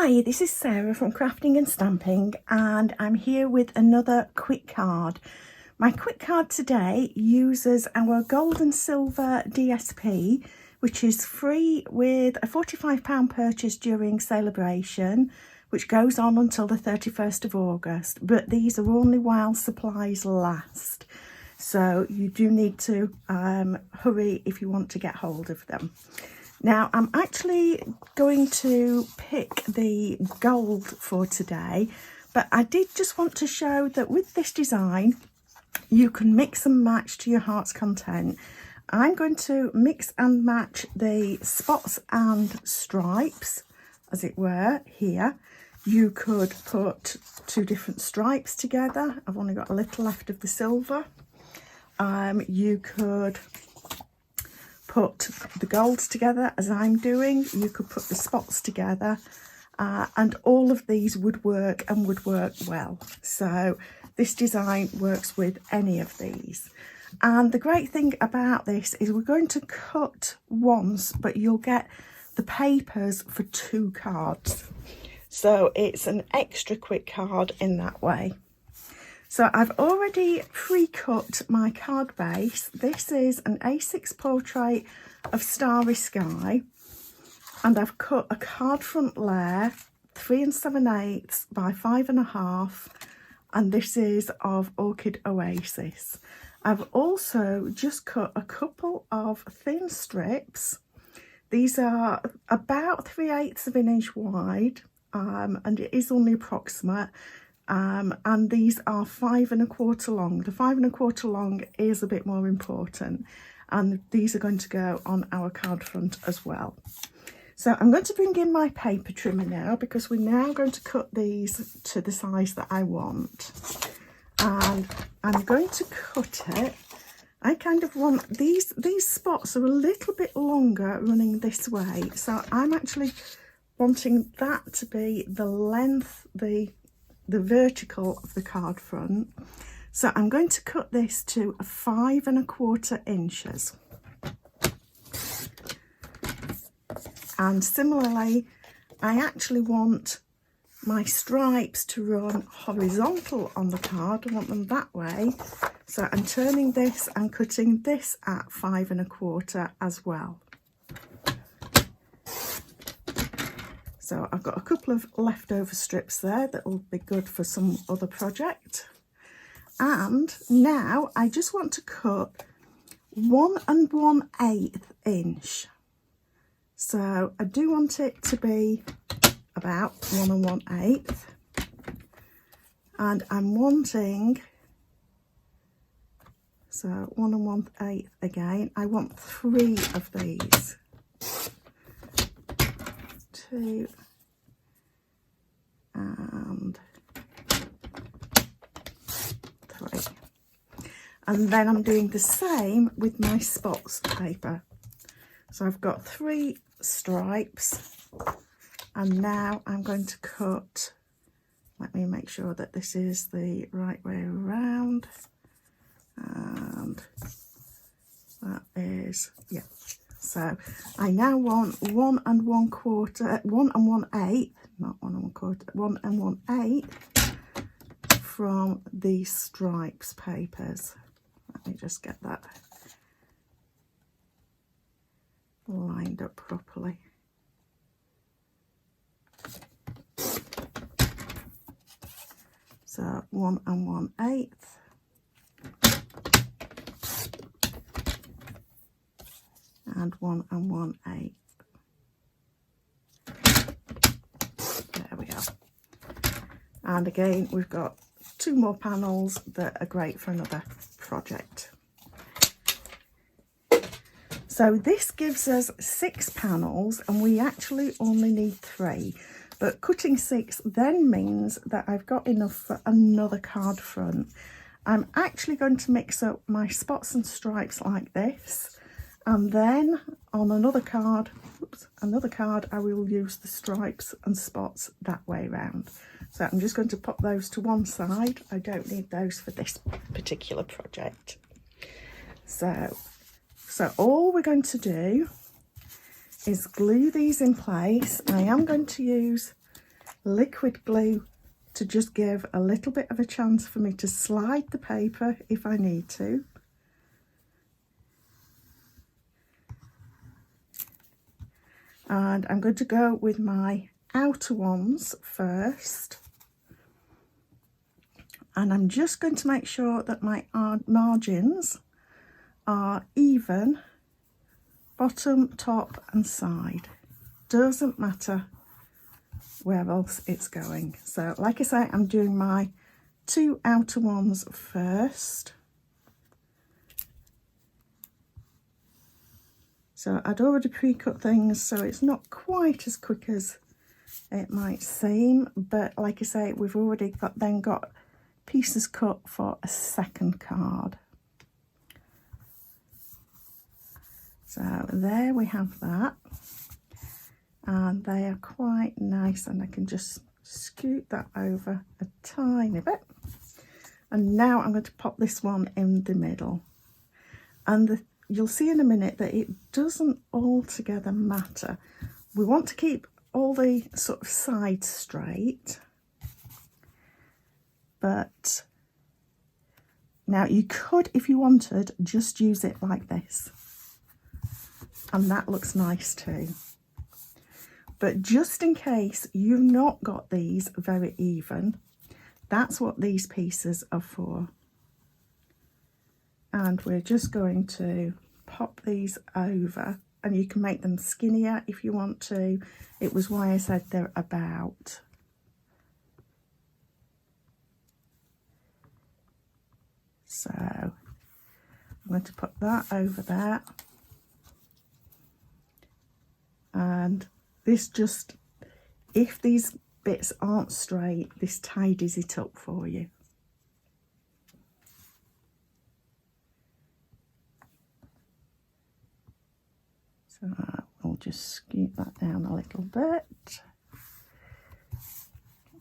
Hi, this is Sarah from Crafting and Stamping, and I'm here with another quick card. My quick card today uses our gold and silver DSP, which is free with a £45 purchase during Sale-a-bration, which goes on until the 31st of August, but these are only while supplies last. So you do need to hurry if you want to get hold of them. Now, I'm actually going to pick the gold for today, but I did just want to show that with this design, you can mix and match to your heart's content. I'm going to mix and match the spots and stripes, as it were, here. You could put two different stripes together. I've only got a little left of the silver. You could put the golds together as I'm doing. You could put the spots together, and all of these would work and would work well. So this design works with any of these. And the great thing about this is we're going to cut once, but you'll get the papers for 2 cards. So it's an extra quick card in that way. So I've already pre-cut my card base. This is an A6 portrait of Starry Sky, and I've cut a card front layer 3 7/8 by 5.5, and this is of Orchid Oasis. I've also just cut a couple of thin strips. These are about 3/8 of an inch wide, and it is only approximate. And these are 5 1/4 long. The 5 1/4 long is a bit more important, and these are going to go on our card front as well. So I'm going to bring in my paper trimmer now, because we're now going to cut these to the size that I want, and I'm going to cut it. I kind of want these spots are a little bit longer running this way, so I'm actually wanting that to be the length, the vertical of the card front. So I'm going to cut this to 5 1/4 inches. And similarly, I actually want my stripes to run horizontal on the card. I want them that way. So I'm turning this and cutting this at 5 1/4 as well. So I've got a couple of leftover strips there that will be good for some other project. And now I just want to cut 1 1/8 inch. So I do want it to be about 1 1/8. And I'm wanting, so 1 1/8 again. I want 3 of these. 2 and 3, and then I'm doing the same with my spots paper. So I've got 3 stripes, and now I'm going to cut, let me make sure that this is the right way around, and that is, yeah. So I now want 1 1/4, 1 1/8, not 1 1/4, 1 1/8 from the stripes papers. Let me just get that lined up properly. So 1 1/8. And 1 1/8. There we go. And again, we've got 2 more panels that are great for another project. So this gives us 6 panels, and we actually only need 3. But cutting 6 then means that I've got enough for another card front. I'm actually going to mix up my spots and stripes like this. And then on another card, I will use the stripes and spots that way round. So I'm just going to pop those to one side. I don't need those for this particular project. So all we're going to do is glue these in place. I am going to use liquid glue to just give a little bit of a chance for me to slide the paper if I need to. And I'm going to go with my outer ones first. And I'm just going to make sure that my margins are even, bottom, top and side. Doesn't matter where else it's going. So like I say, I'm doing my 2 outer ones first. So I'd already pre-cut things, so it's not quite as quick as it might seem, but like I say, we've already got pieces cut for a second card. So there we have that. And they are quite nice, and I can just scoot that over a tiny bit. And now I'm going to pop this one in the middle. And you'll see in a minute that it doesn't altogether matter. We want to keep all the sort of sides straight. But now you could, if you wanted, just use it like this. And that looks nice too. But just in case you've not got these very even, that's what these pieces are for. And we're just going to pop these over, and you can make them skinnier if you want to. It was why I said they're about. So I'm going to put that over there. And this just, if these bits aren't straight, this tidies it up for you. So I'll just scoot that down a little bit.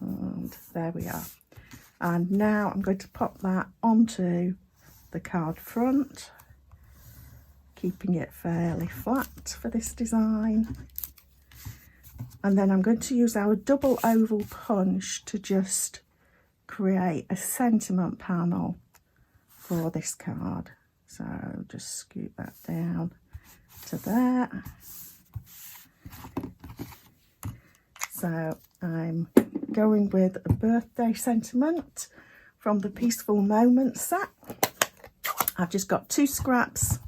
And there we are. And now I'm going to pop that onto the card front, keeping it fairly flat for this design. And then I'm going to use our double oval punch to just create a sentiment panel for this card. So just scoot that down to there. So I'm going with a birthday sentiment from the Peaceful Moments set. I've just got 2 scraps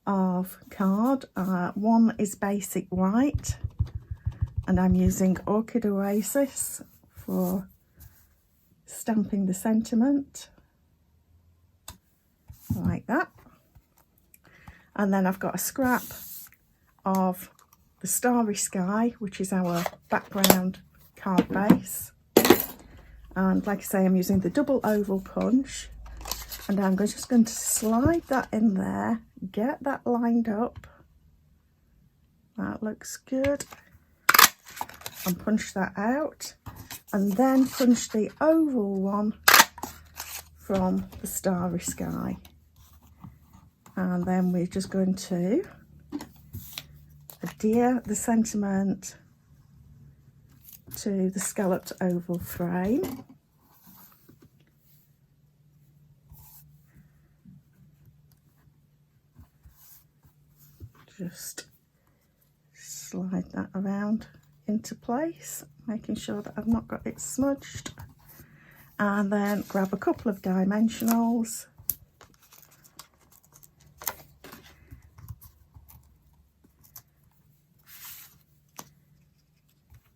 of card. One is basic white, and I'm using Orchid Oasis for stamping the sentiment, like that. And then I've got a scrap of the Starry Sky, which is our background card base. And like I say, I'm using the double oval punch, and I'm just going to slide that in there, get that lined up. That looks good. And punch that out, and then punch the oval one from the Starry Sky. And then we're just going to adhere the sentiment to the scalloped oval frame. Just slide that around into place, making sure that I've not got it smudged, and then grab a couple of dimensionals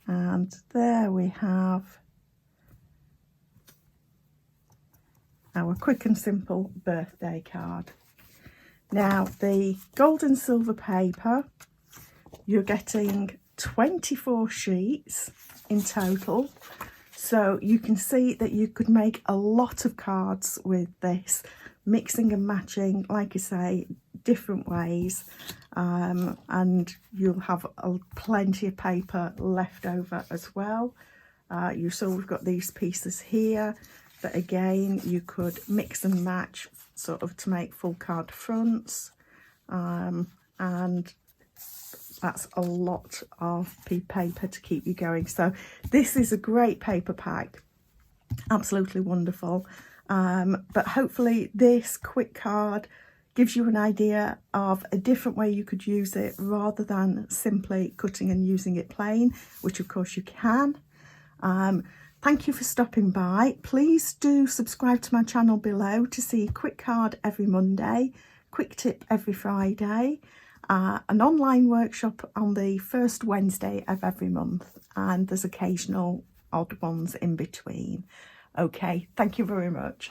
and there we have our quick and simple birthday card. Now the gold and silver paper, you're getting 24 sheets in total, so you can see that you could make a lot of cards with this, mixing and matching, like I say, different ways, and you'll have plenty of paper left over as well. You saw we've got these pieces here, but again you could mix and match sort of to make full card fronts, and That's a lot of paper to keep you going. So this is a great paper pack, absolutely wonderful. But hopefully this quick card gives you an idea of a different way you could use it rather than simply cutting and using it plain, which of course you can. Thank you for stopping by. Please do subscribe to my channel below to see a quick card every Monday, quick tip every Friday, an online workshop on the first Wednesday of every month, and there's occasional odd ones in between. Okay, thank you very much.